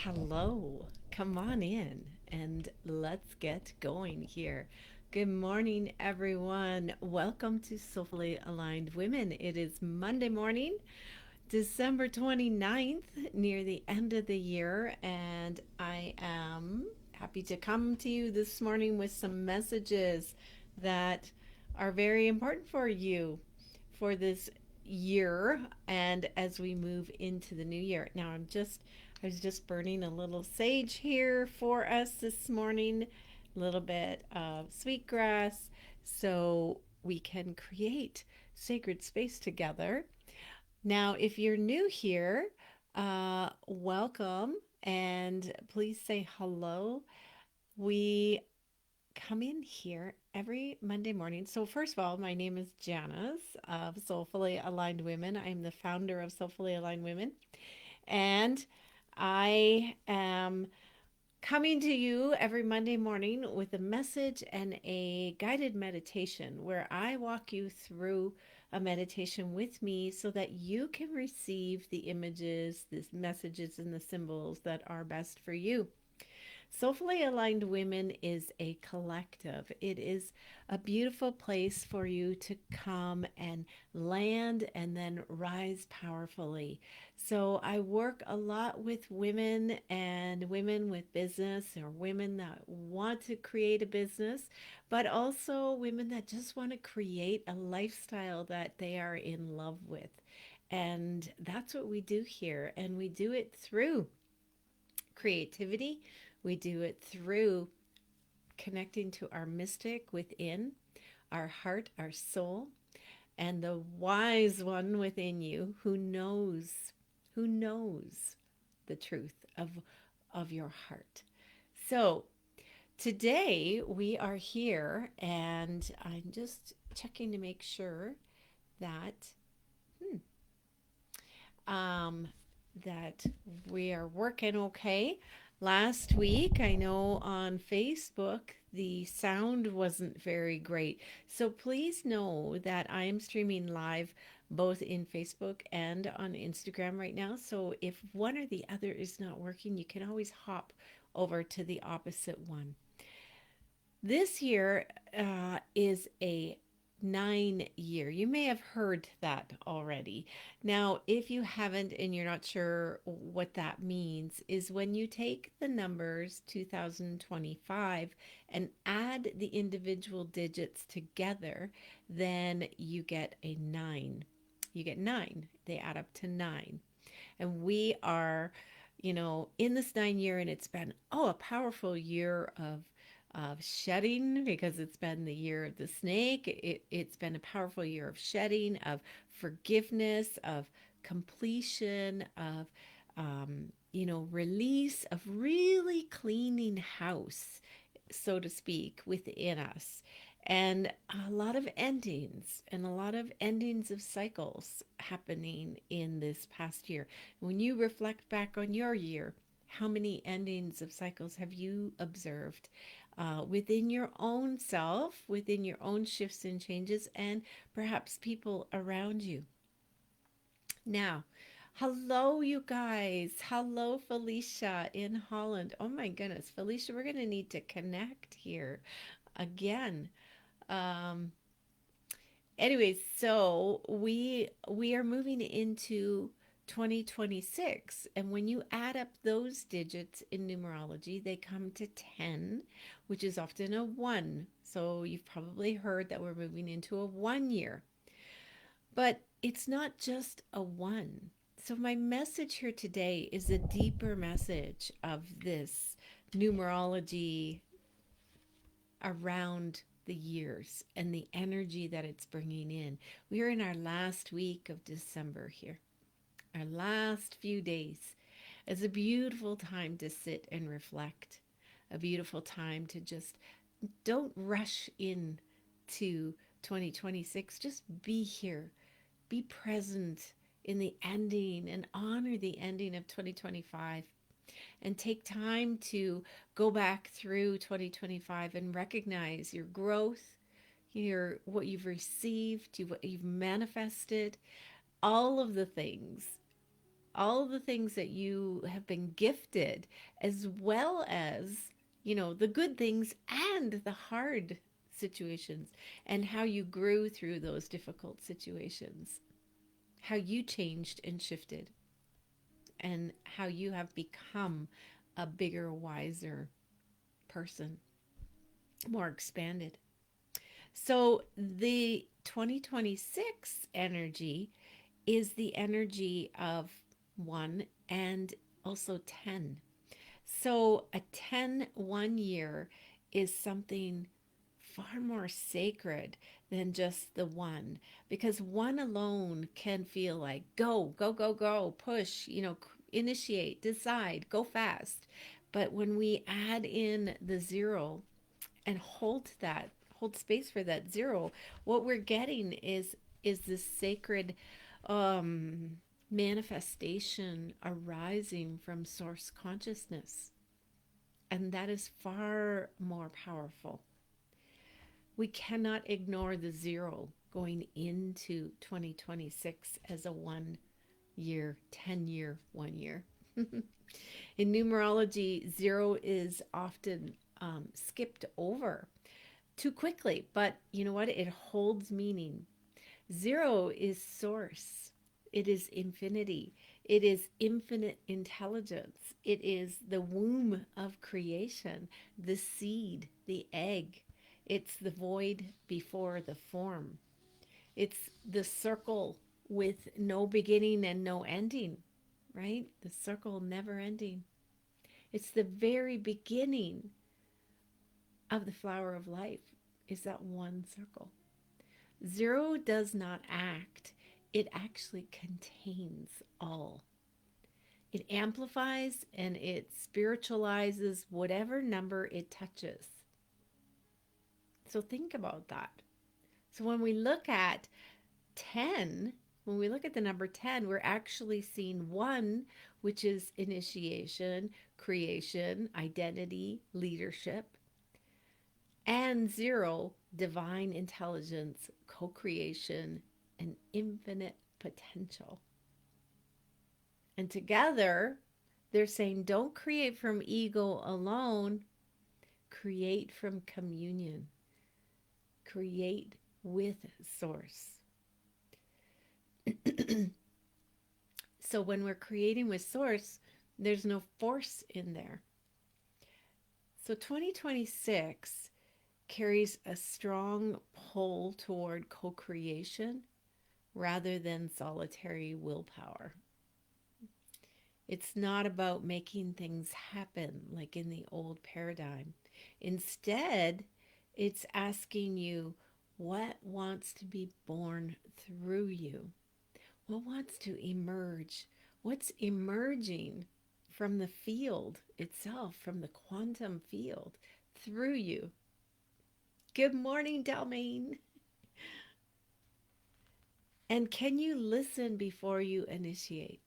Hello, come on in and let's get going here. Good morning, everyone. Welcome to Soulfully Aligned Women. It is Monday morning, December 29th, near the end of the year, and I am happy to come to you this morning with some messages that are very important for you for this year and as we move into the new year. Now, I was just burning a little sage here for us this morning, a little bit of sweetgrass so we can create sacred space together. Now, if you're new here, welcome and please say hello. We come in here every Monday morning. So, first of all, my name is Janice of Soulfully Aligned Women. I'm the founder of Soulfully Aligned Women, and I am coming to you every Monday morning with a message and a guided meditation where I walk you through a meditation with me so that you can receive the images, the messages, and the symbols that are best for you. Soulfully Aligned Women is a collective. It is a beautiful place for you to come and land and then rise powerfully. So, I work a lot with women and women with business or women that want to create a business, but also women that just want to create a lifestyle that they are in love with. And that's what we do here. And we do it through creativity. We do it through connecting to our mystic within, our heart, our soul, and the wise one within you who knows the truth of your heart. So, today we are here and I'm just checking to make sure that um, that we are working okay. Last week, I know on Facebook, the sound wasn't very great. So please know that I am streaming live both in Facebook and on Instagram right now. So if one or the other is not working, you can always hop over to the opposite one. This year is a 9 year. You may have heard that already. Now, if you haven't and you're not sure what that means, is when you take the numbers 2025 and add the individual digits together, then you get a nine. You get nine. They add up to nine. And we are, in this 9 year, and it's been, a powerful year of shedding because it's been the year of the snake. It's been a powerful year of shedding, of forgiveness, of completion, of, release, of really cleaning house, so to speak, within us. And a lot of endings and a lot of endings of cycles happening in this past year. When you reflect back on your year, how many endings of cycles have you observed within your own self, within your own shifts and changes, and perhaps people around you? Now, hello, you guys. Hello, Felicia in Holland. Oh my goodness, Felicia, we're going to need to connect here again. Um, Anyways, so we are moving into 2026, and when you add up those digits in numerology, they come to 10, which is often a 1. So you've probably heard that we're moving into a 1 year. But it's not just a 1. So my message here today is a deeper message of this numerology around the years and the energy that it's bringing in. We are in our last week of December here, our last few days. It's a beautiful time to sit and reflect, a beautiful time to just don't rush in to 2026. Just be here, be present in the ending and honor the ending of 2025 and take time to go back through 2025 and recognize your growth, your what you've received, what you've manifested, all of the things. all the things that you have been gifted, as well as, the good things and the hard situations, and how you grew through those difficult situations, how you changed and shifted, and how you have become a bigger, wiser person, more expanded. So the 2026 energy is the energy of one and also 10. So a 10 1 year is something far more sacred than just the one, because one alone can feel like go, go, go, go, push, initiate, decide, go fast. But when we add in the zero and hold space for that zero, what we're getting is this sacred um manifestation arising from source consciousness, and that is far more powerful. We cannot ignore the zero going into 2026 as a 1 year, 10 year, 1 year. In numerology, zero is often skipped over too quickly, but you know what? It holds meaning. Zero is source, it is infinity, it is infinite intelligence, it is the womb of creation, the seed, the egg. It's the void before the form. It's the circle with no beginning and no ending, right? The circle never ending. It's the very beginning of the flower of life, is that one circle. Zero does not act, it actually contains all. It amplifies and it spiritualizes whatever number it touches. So think about that. So when we look at 10, when we look at the number 10, we're actually seeing one, which is initiation, creation, identity, leadership, and zero, divine intelligence, co creation, and infinite potential. And together, they're saying don't create from ego alone, create from communion, create with source. So when we're creating with source, there's no force in there. So 2026 carries a strong pull toward co creation rather than solitary willpower. It's not about making things happen like in the old paradigm. Instead, it's asking you what wants to be born through you, what wants to emerge, what's emerging from the field itself, from the quantum field through you. Good morning, Dalmain. And can you listen before you initiate?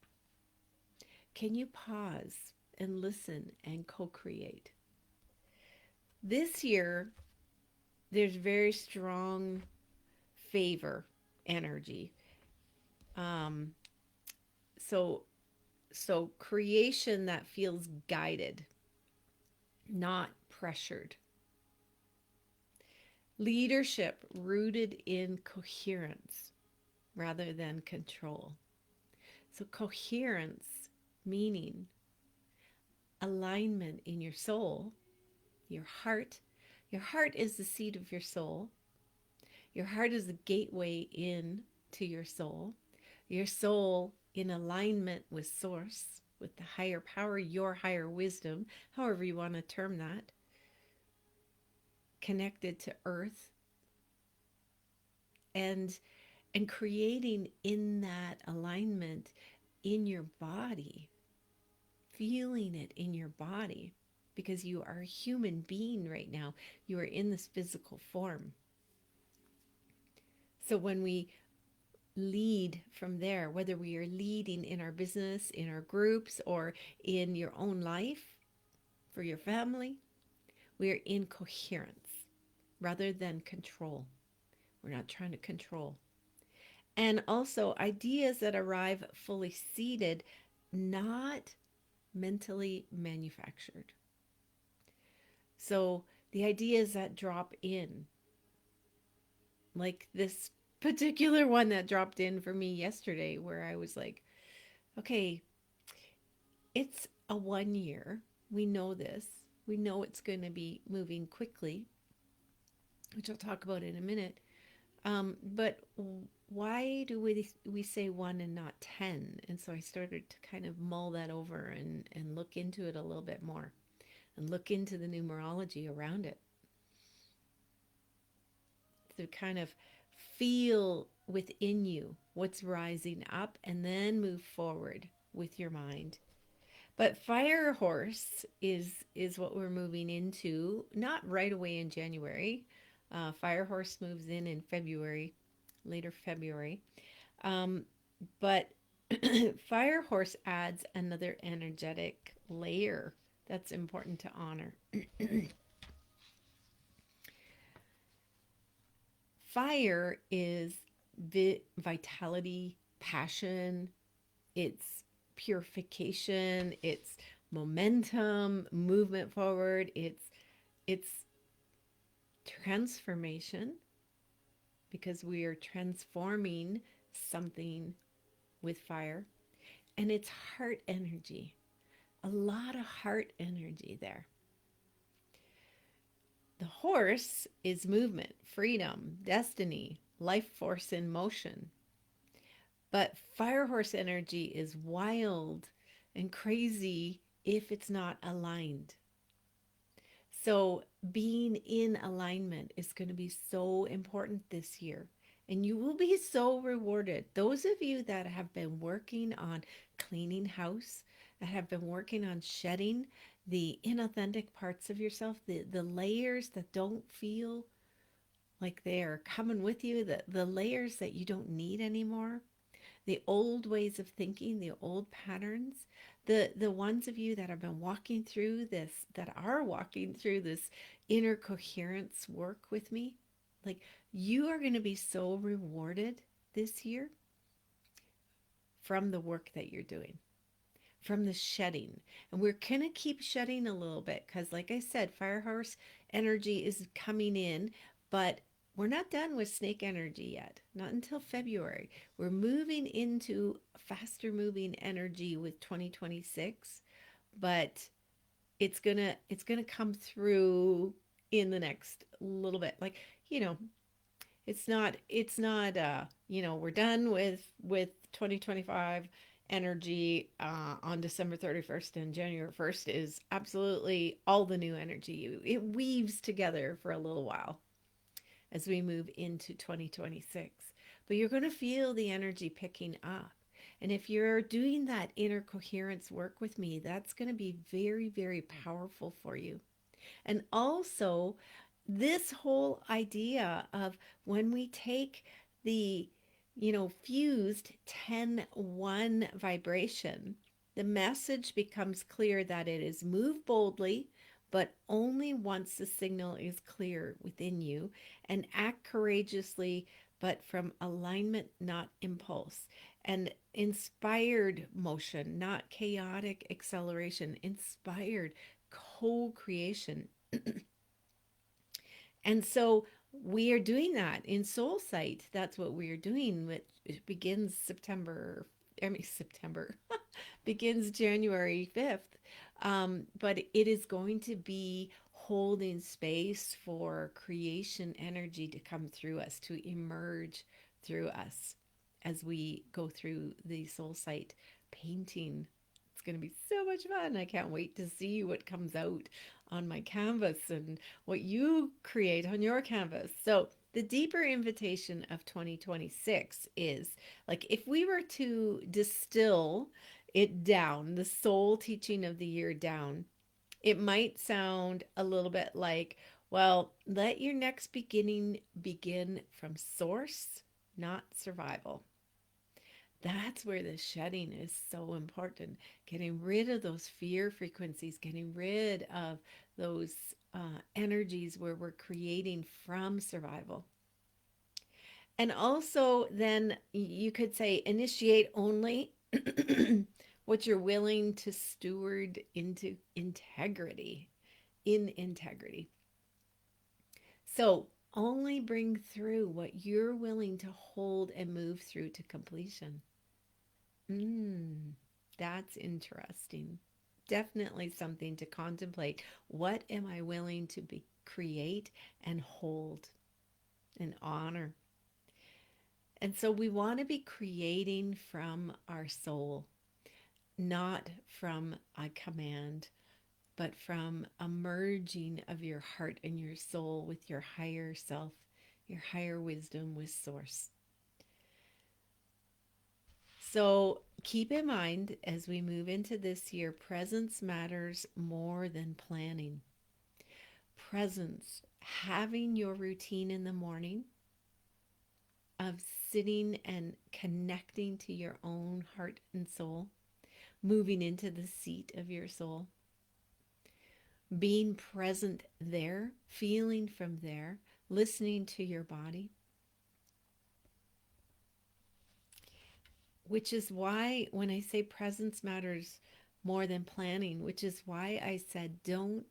Can you pause and listen and co create? This year, there's very strong favor energy. Um, so, so creation that feels guided, not pressured. Leadership rooted in coherence rather than control. So, coherence meaning alignment in your soul, your heart. Your heart is the seat of your soul. Your heart is the gateway in to your soul. Your soul in alignment with source, with the higher power, your higher wisdom, however you want to term that, connected to earth, and creating in that alignment in your body, feeling it in your body, because you are a human being right now. You are in this physical form. So when we lead from there, whether we are leading in our business, in our groups, or in your own life, for your family, we are in coherence rather than control. We're not trying to control. And also, ideas that arrive fully seated not mentally manufactured. So the ideas that drop in, like this particular one that dropped in for me yesterday, where I was like, okay, it's a 1 year. We know this. We know it's going to be moving quickly, which I'll talk about in a minute. But why do we say one and not 10? And so I started to kind of mull that over and look into it a little bit more and look into the numerology around it to kind of feel within you what's rising up and then move forward with your mind. But fire horse is what we're moving into, not right away in January. Fire horse moves in February, later February. Um, but fire horse adds another energetic layer that's important to honor. Fire is vitality, passion, it's purification, it's momentum, movement forward, it's transformation because we are transforming something with fire, and it's heart energy. A lot of heart energy there. The horse is movement, freedom, destiny, life force in motion. But fire horse energy is wild and crazy if it's not aligned. So, being in alignment is going to be so important this year. And you will be so rewarded. Those of you that have been working on cleaning house, that have been working on shedding the inauthentic parts of yourself, the layers that don't feel like they're coming with you, the layers that you don't need anymore, the old ways of thinking, the old patterns, the ones of you that have been walking through this, that are walking through this inner coherence work with me, like you are going to be so rewarded this year from the work that you're doing, from the shedding. And we're going to keep shedding a little bit because, like I said, fire horse energy is coming in, but we're not done with snake energy yet, not until February. We're moving into faster moving energy with 2026, but it's gonna come through in the next little bit. Like, you know, it's not we're done with 2025 energy on December 31st, and January 1st is absolutely all the new energy. It weaves together for a little while as we move into 2026. But you're going to feel the energy picking up. And if you're doing that inner coherence work with me, that's going to be very, very powerful for you. And also, this whole idea of when we take the, fused 10-1 vibration, the message becomes clear that it is move boldly, but only once the signal is clear within you, and act courageously, but from alignment, not impulse. And inspired motion, not chaotic acceleration, inspired co creation. And so we are doing that in Soul Sight. That's what we are doing. It begins September, begins January 5th. But it is going to be holding space for creation energy to come through us, to emerge through us as we go through the Soul Sight painting. It's going to be so much fun. I can't wait to see what comes out on my canvas and what you create on your canvas. So, the deeper invitation of 2026 is like if we were to distill it down, the soul teaching of the year down, it might sound a little bit like, well, let your next beginning begin from source, not survival. That's where the shedding is so important. Getting rid of those fear frequencies, getting rid of those energies where we're creating from survival. And also, then you could say initiate only what you're willing to steward into integrity, in integrity. So only bring through what you're willing to hold and move through to completion. Mm, that's interesting. Definitely something to contemplate. What am I willing to be create and hold and honor? And so we want to be creating from our soul, not from a command, but from a merging of your heart and your soul with your higher self, your higher wisdom with source. So keep in mind as we move into this year, presence matters more than planning. Presence, having your routine in the morning of sitting and connecting to your own heart and soul, moving into the seat of your soul, being present there, feeling from there, listening to your body, which is why when I say presence matters more than planning, which is why I said don't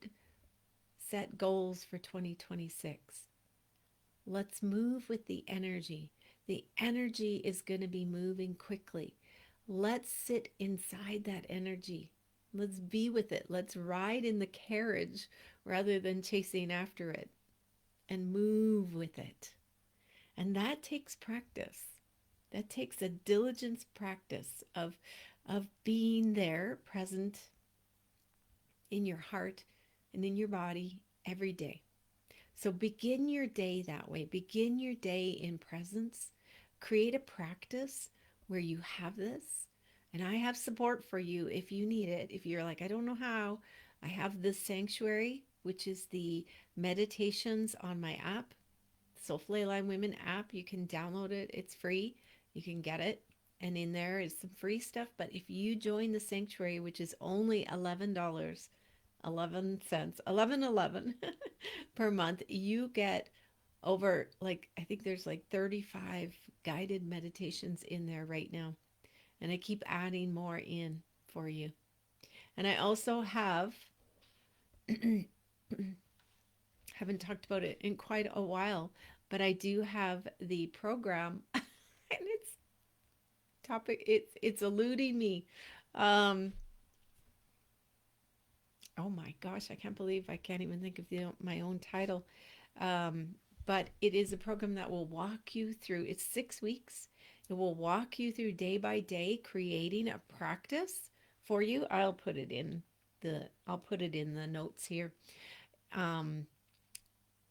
set goals for 2026. Let's move with the energy. The energy is going to be moving quickly. Let's sit inside that energy. Let's be with it. Let's ride in the carriage rather than chasing after it and move with it. And that takes practice. That takes a diligence practice of being there, present in your heart and in your body every day. So begin your day that way. Begin your day in presence. Create a practice where you have this. And I have support for you if you need it. If you're like, I don't know how, I have this sanctuary, which is the meditations on my app, Soulfully Aligned Women app. You can download it, it's free. You can get it. And in there is some free stuff. But if you join the sanctuary, which is only $11, 11 cents, 11.11 per month, you get over, like, I think there's like 35 guided meditations in there right now. And I keep adding more in for you. And I also have, haven't talked about it in quite a while, but I do have the program and it's eluding me. Um, oh my gosh, I can't believe I can't even think of my own title. Um, but it is a program that will walk you through, it's 6 weeks. It will walk you through day by day, creating a practice for you. I'll put it in the notes here. Um,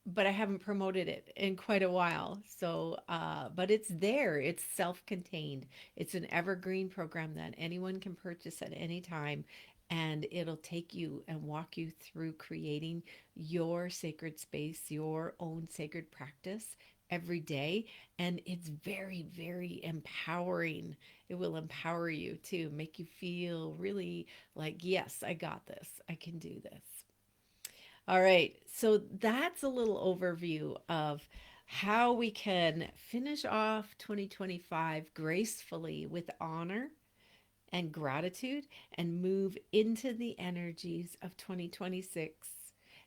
but I haven't promoted it in quite a while. So, but it's there. It's self-contained. It's an evergreen program that anyone can purchase at any time, and it'll take you and walk you through creating your sacred space, your own sacred practice every day. And it's very, very empowering. It will empower you to make you feel really like, yes, I got this. I can do this. All right. So that's a little overview of how we can finish off 2025 gracefully with honor and gratitude and move into the energies of 2026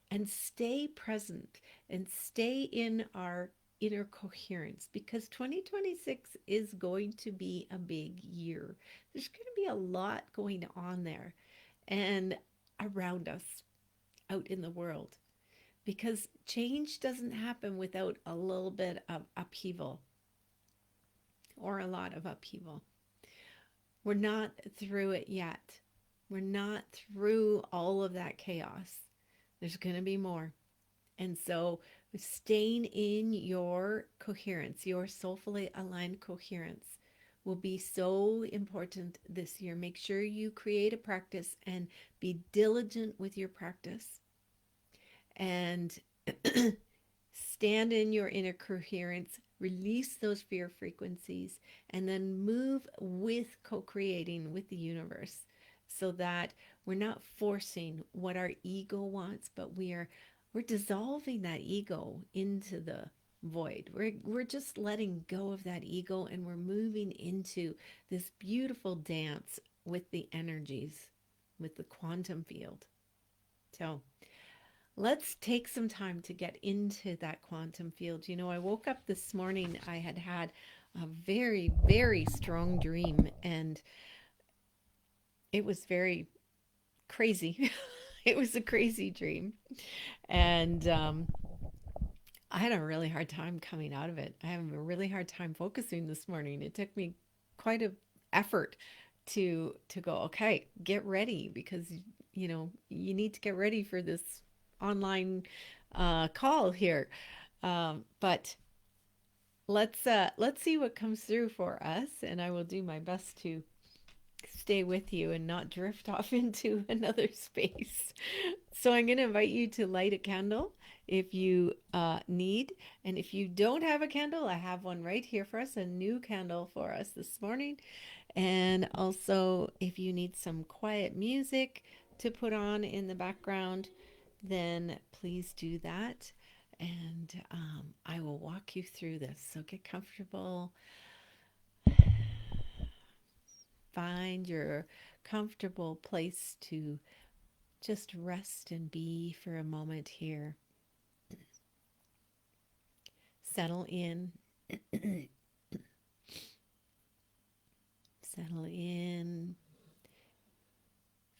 and stay present and stay in our inner coherence because 2026 is going to be a big year. There's going to be a lot going on there and around us out in the world because change doesn't happen without a little bit of upheaval or a lot of upheaval. We're not through it yet. We're not through all of that chaos. There's going to be more. And so, staying in your coherence, your soulfully aligned coherence, will be so important this year. Make sure you create a practice and be diligent with your practice and stand in your inner coherence, release those fear frequencies, and then move with co creating with the universe so that we're not forcing what our ego wants, but we're dissolving that ego into the void. We're just letting go of that ego and we're moving into this beautiful dance with the energies, with the quantum field. So let's take some time to get into that quantum field. You know, I woke up this morning, I had had a very, very strong dream, and it was very crazy. It was a crazy dream. And I had a really hard time coming out of it. I have a really hard time focusing this morning. It took me quite a effort to go, okay, get ready, because you know you need to get ready for this online call here. But let's see what comes through for us, and I will do my best to stay with you and not drift off into another space. So I'm going to invite you to light a candle if you need. And if you don't have a candle, I have one right here for us, a new candle for us this morning. And also, if you need some quiet music to put on in the background, then please do that. And I will walk you through this. So get comfortable. Find your comfortable place to just rest and be for a moment here. Settle in. Settle in.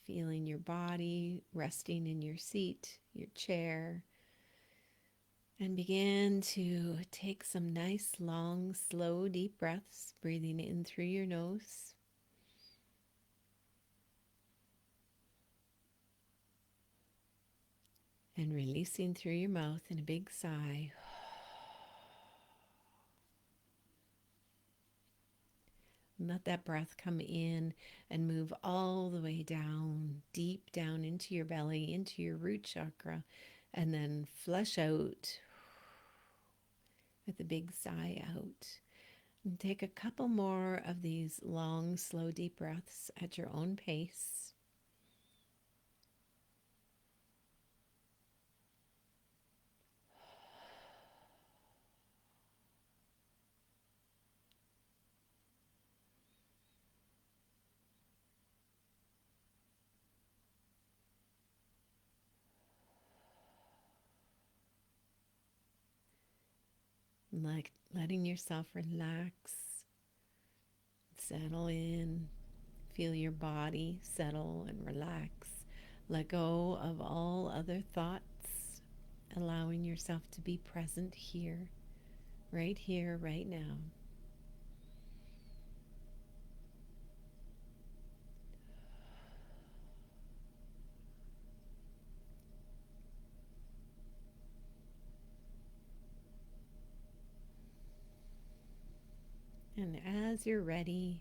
Feeling your body resting in your seat, your chair. And begin to take some nice, long, slow, deep breaths, breathing in through your nose. And releasing through your mouth in a big sigh. Let that breath come in and move all the way down, deep down into your belly, into your root chakra, and then flush out with a big sigh out. And take a couple more of these long, slow, deep breaths at your own pace. Like letting yourself relax, settle in, feel your body settle and relax. Let go of all other thoughts, allowing yourself to be present here, right now. And as you're ready,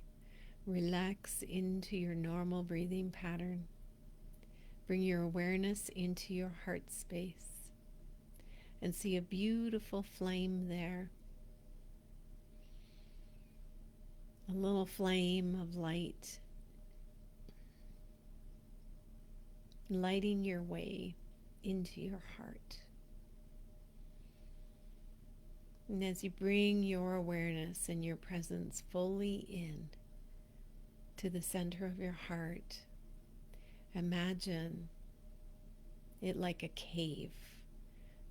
relax into your normal breathing pattern. Bring your awareness into your heart space and see a beautiful flame there. A little flame of light, lighting your way into your heart. And as you bring your awareness and your presence fully in to the center of your heart, imagine it like a cave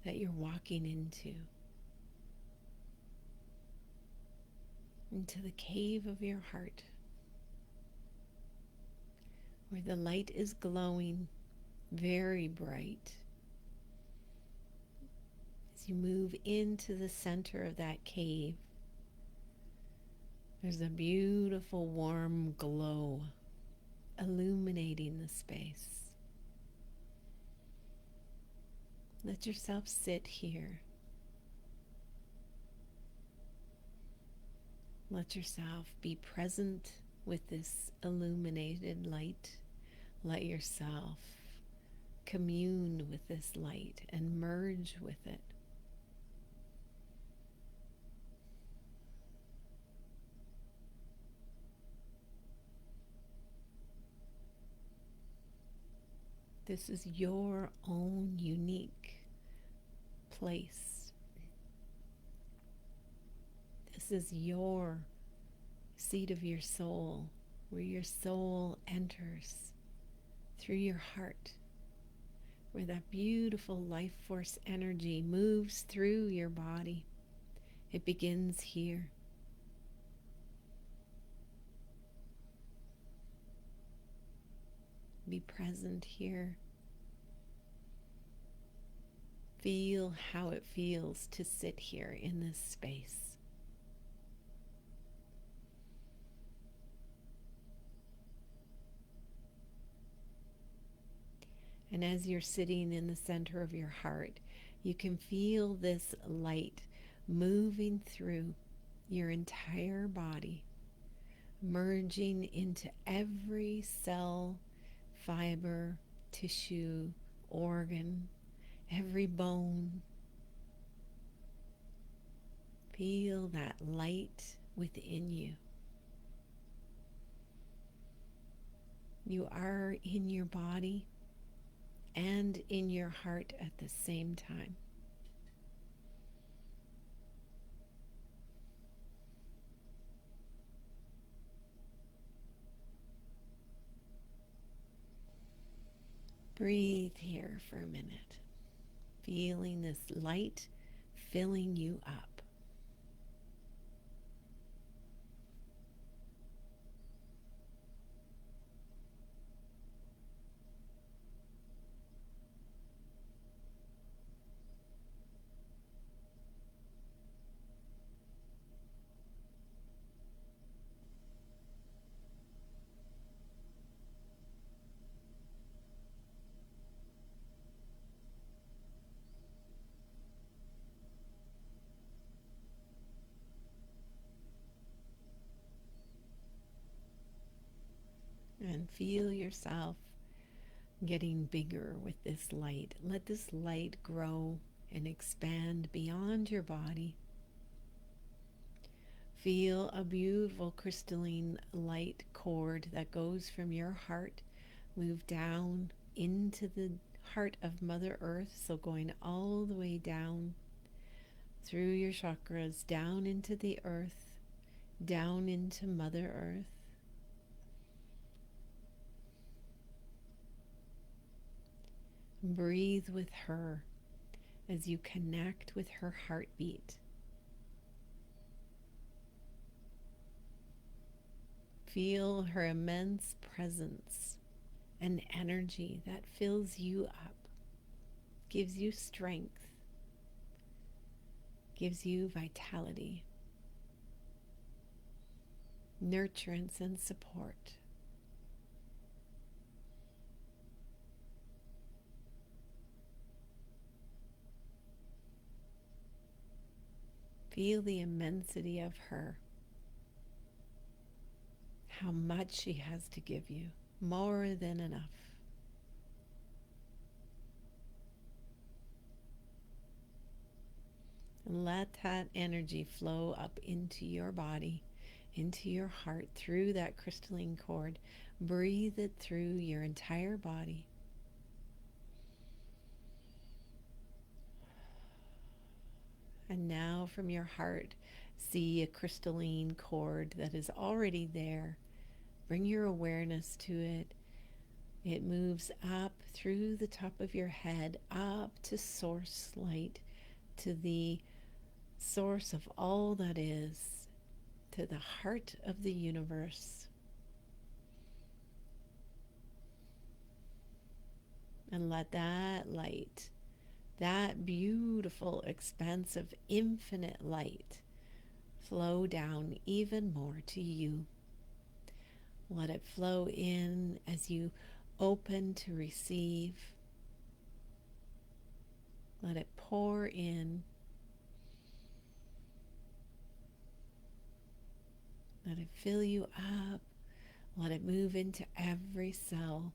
that you're walking into the cave of your heart, where the light is glowing very bright. As you move into the center of that cave, there's a beautiful warm glow illuminating the space. Let yourself sit here. Let yourself be present with this illuminated light. Let yourself commune with this light and merge with it. This is your own unique place. This is your seat of your soul, where your soul enters through your heart, where that beautiful life force energy moves through your body. It begins here. Be present here. Feel how it feels to sit here in this space. And as you're sitting in the center of your heart, you can feel this light moving through your entire body, merging into every cell, fiber, tissue, organ, every bone. Feel that light within you. You are in your body and in your heart at the same time. Breathe here for a minute, feeling this light filling you up. And feel yourself getting bigger with this light. Let this light grow and expand beyond your body. Feel a beautiful crystalline light cord that goes from your heart, move down into the heart of Mother Earth, so going all the way down through your chakras, down into the earth, down into Mother Earth. Breathe with her as you connect with her heartbeat. Feel her immense presence and energy that fills you up, gives you strength, gives you vitality, nurturance, and support. Feel the immensity of her, how much she has to give you, more than enough. And let that energy flow up into your body, into your heart, through that crystalline cord. Breathe it through your entire body. And now from your heart, see a crystalline cord that is already there. Bring your awareness to it. It moves up through the top of your head, up to source light, to the source of all that is, to the heart of the universe. And let that light, that beautiful, expansive, infinite light, flow down even more to you. Let it flow in as you open to receive. Let it pour in. Let it fill you up. Let it move into every cell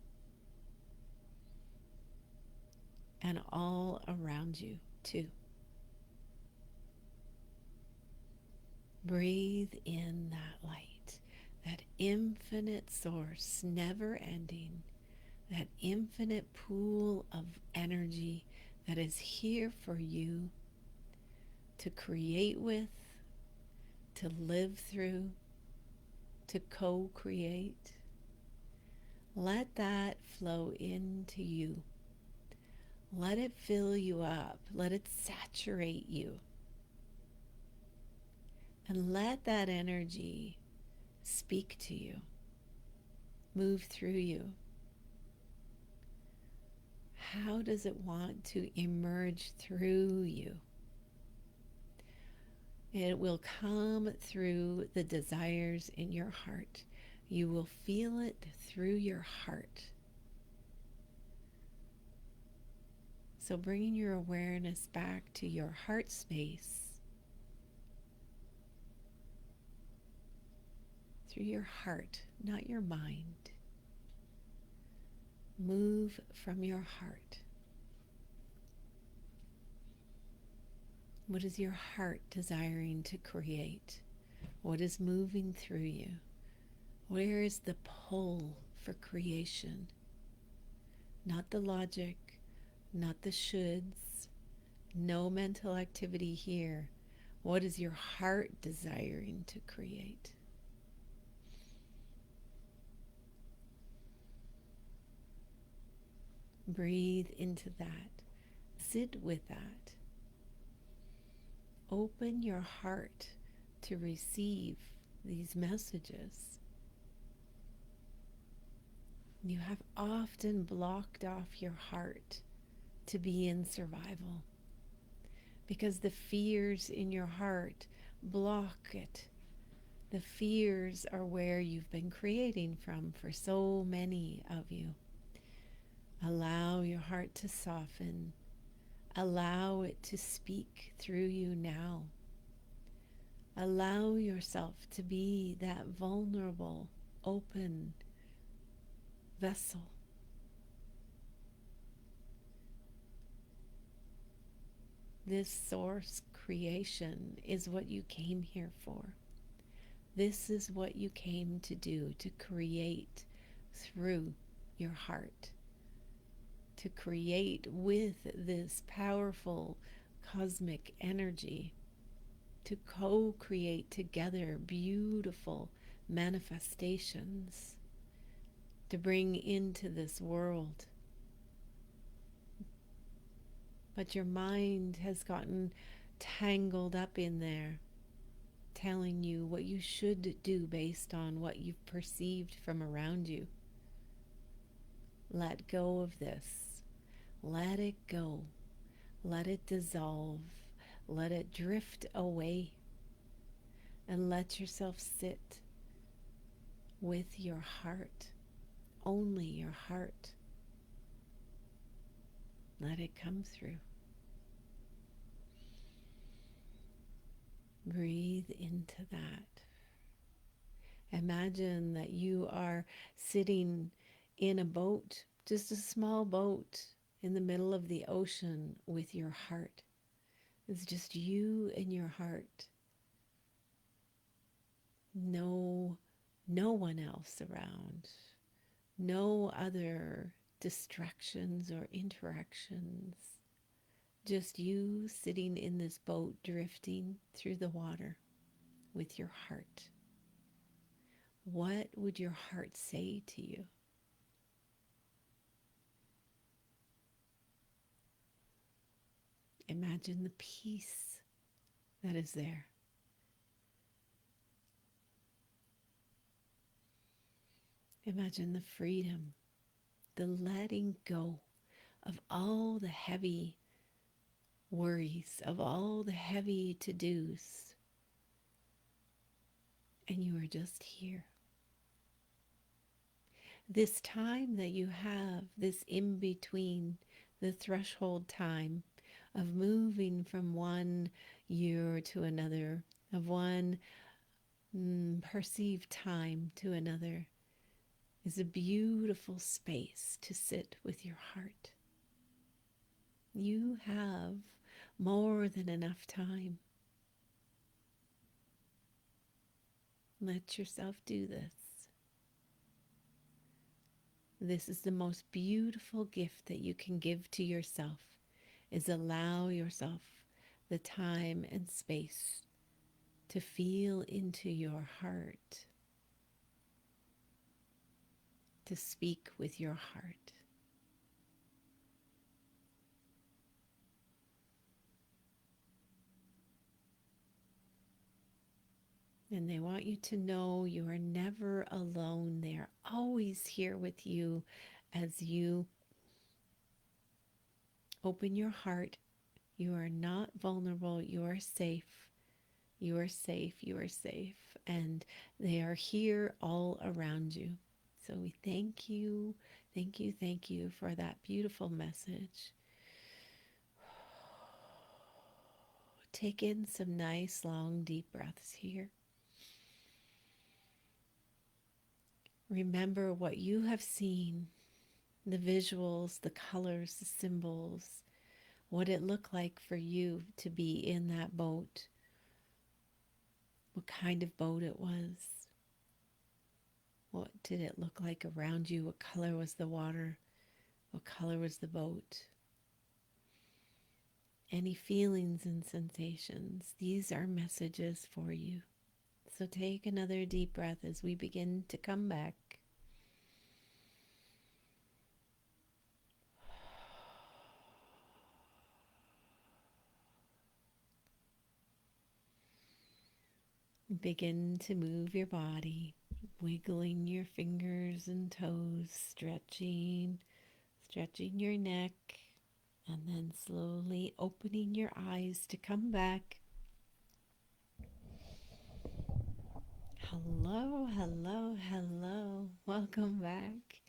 and all around you too. Breathe in that light, that infinite source, never ending, that infinite pool of energy that is here for you to create with, to live through, to co-create. Let that flow into you. Let it fill you up. Let it saturate you. And let that energy speak to you, move through you. How does it want to emerge through you? It will come through the desires in your heart. You will feel it through your heart. So bringing your awareness back to your heart space, through your heart, not your mind. Move from your heart. What is your heart desiring to create? What is moving through you? Where is the pull for creation? Not the logic, not the shoulds, no mental activity here. What is your heart desiring to create? Breathe into that. Sit with that. Open your heart to receive these messages. You have often blocked off your heart to be in survival because the fears in your heart block it. The fears are where you've been creating from for so many of you. Allow your heart to soften. Allow it to speak through you now. Allow yourself to be that vulnerable, open vessel. This source creation is what you came here for. This is what you came to do, to create through your heart, to create with this powerful cosmic energy, to co-create together beautiful manifestations, to bring into this world. But your mind has gotten tangled up in there, telling you what you should do based on what you've perceived from around you. Let go of this. Let it go. Let it dissolve. Let it drift away. And let yourself sit with your heart, only your heart. Let it come through. Breathe into that. Imagine that you are sitting in a boat, just a small boat in the middle of the ocean with your heart. It's just you and your heart. No one else around. No other distractions or interactions. Just you sitting in this boat drifting through the water with your heart. What would your heart say to you? Imagine the peace that is there. Imagine the freedom, the letting go of all the heavy worries, of all the heavy to-dos. And you are just here. This time that you have, this in between, the threshold time of moving from one year to another, of one perceived time to another, is a beautiful space to sit with your heart. You have more than enough time. Let yourself do this. This is the most beautiful gift that you can give to yourself, is allow yourself the time and space to feel into your heart. to speak with your heart. And they want you to know you are never alone. They are always here with you as you open your heart. You are not vulnerable. You are safe. You are safe. You are safe. And they are here all around you. So we thank you. Thank you. Thank you for that beautiful message. Take in some nice, long, deep breaths here. Remember what you have seen, the visuals, the colors, the symbols, what it looked like for you to be in that boat, what kind of boat it was, what did it look like around you, what color was the water, what color was the boat, any feelings and sensations. These are messages for you. So take another deep breath as we begin to come back. Begin to move your body, wiggling your fingers and toes, stretching your neck, and then slowly opening your eyes to come back. Hello, hello, hello. Welcome back.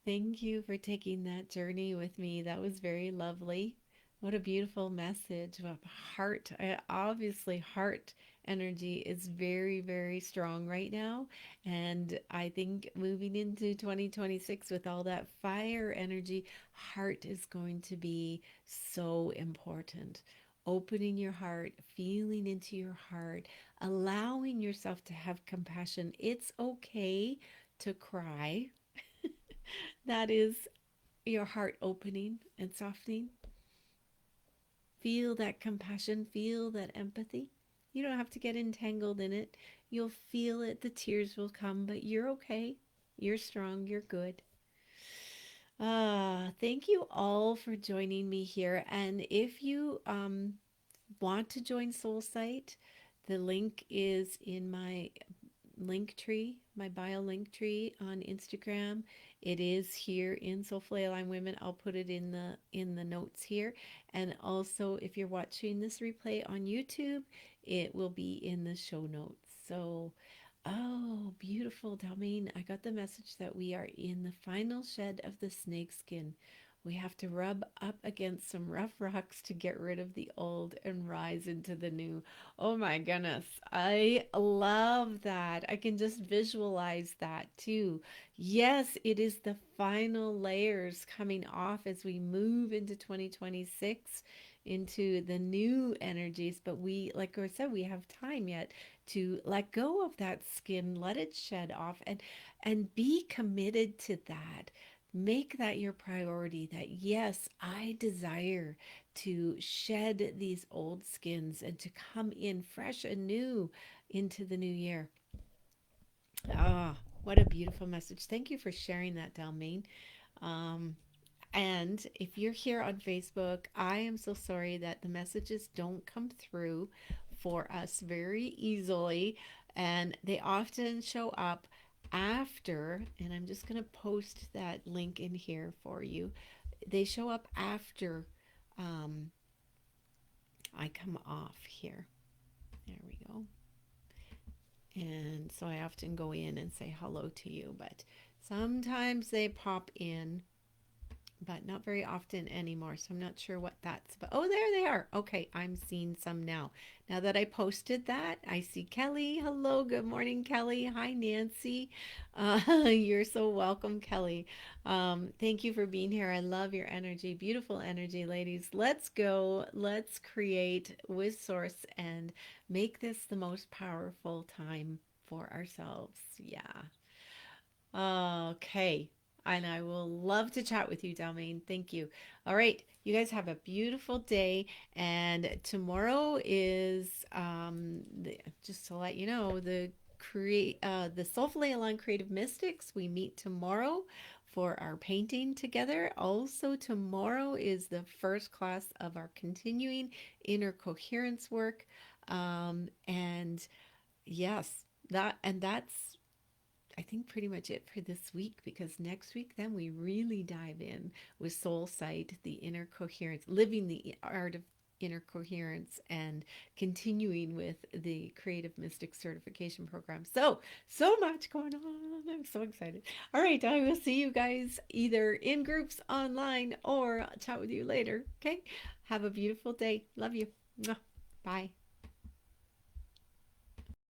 Thank you for taking that journey with me. That was very lovely. What a beautiful message of heart. Obviously, heart energy is very, very strong right now. And I think moving into 2026 with all that fire energy, heart is going to be so important. Opening your heart, feeling into your heart, allowing yourself to have compassion. It's okay to cry. That is your heart opening and softening. Feel that compassion, feel that empathy. You don't have to get entangled in it. You'll feel it, the tears will come, but you're okay. You're strong, you're good. Thank you all for joining me here. And if you want to join Soulsight, the link is in my link tree, my bio link tree on Instagram. It is here in Soulfully Aligned Women. I'll put it in the notes here. And also, if you're watching this replay on YouTube, it will be in the show notes. So, oh, beautiful, Dalmeen. I got the message that we are in the final shed of the snakeskin. We have to rub up against some rough rocks to get rid of the old and rise into the new. Oh my goodness. I love that. I can just visualize that too. Yes, it is the final layers coming off as we move into 2026 into the new energies, but we, like I said, we have time yet to let go of that skin, let it shed off, and be committed to that. Make that your priority, that yes, I desire to shed these old skins and to come in fresh and new into the new year. Ah, what a beautiful message. Thank you for sharing that, Dalmain. Um, and if you're here on Facebook, I am so sorry that the messages don't come through for us very easily. And they often show up after, and I'm just going to post that link in here for you. They show up after um, I come off here. There we go. And so I often go in and say hello to you, but sometimes they pop in, but not very often anymore. So I'm not sure what that's about. Oh, there they are. Okay, I'm seeing some now. Now that I posted that, I see Kelly. Hello, good morning, Kelly. Hi, Nancy. You're so welcome, Kelly. Thank you for being here. I love your energy. Beautiful energy, ladies. Let's go. Let's create with Source and make this the most powerful time for ourselves. Yeah. Okay. And I will love to chat with you, Dalmain. Thank you. All right. You guys have a beautiful day. And tomorrow is, just to let you know, the create the Soulfully Aligned Creative Mystics. We meet tomorrow for our painting together. Also, tomorrow is the first class of our continuing inner coherence work. And yes, that's I think pretty much it for this week, because next week then we really dive in with Soul Sight, the inner coherence, living the art of inner coherence, and continuing with the Creative Mystic certification program. So much going on. I'm so excited. All right, I will see you guys either in groups online or chat with you later. Okay. Have a beautiful day. Love you. Mwah. Bye.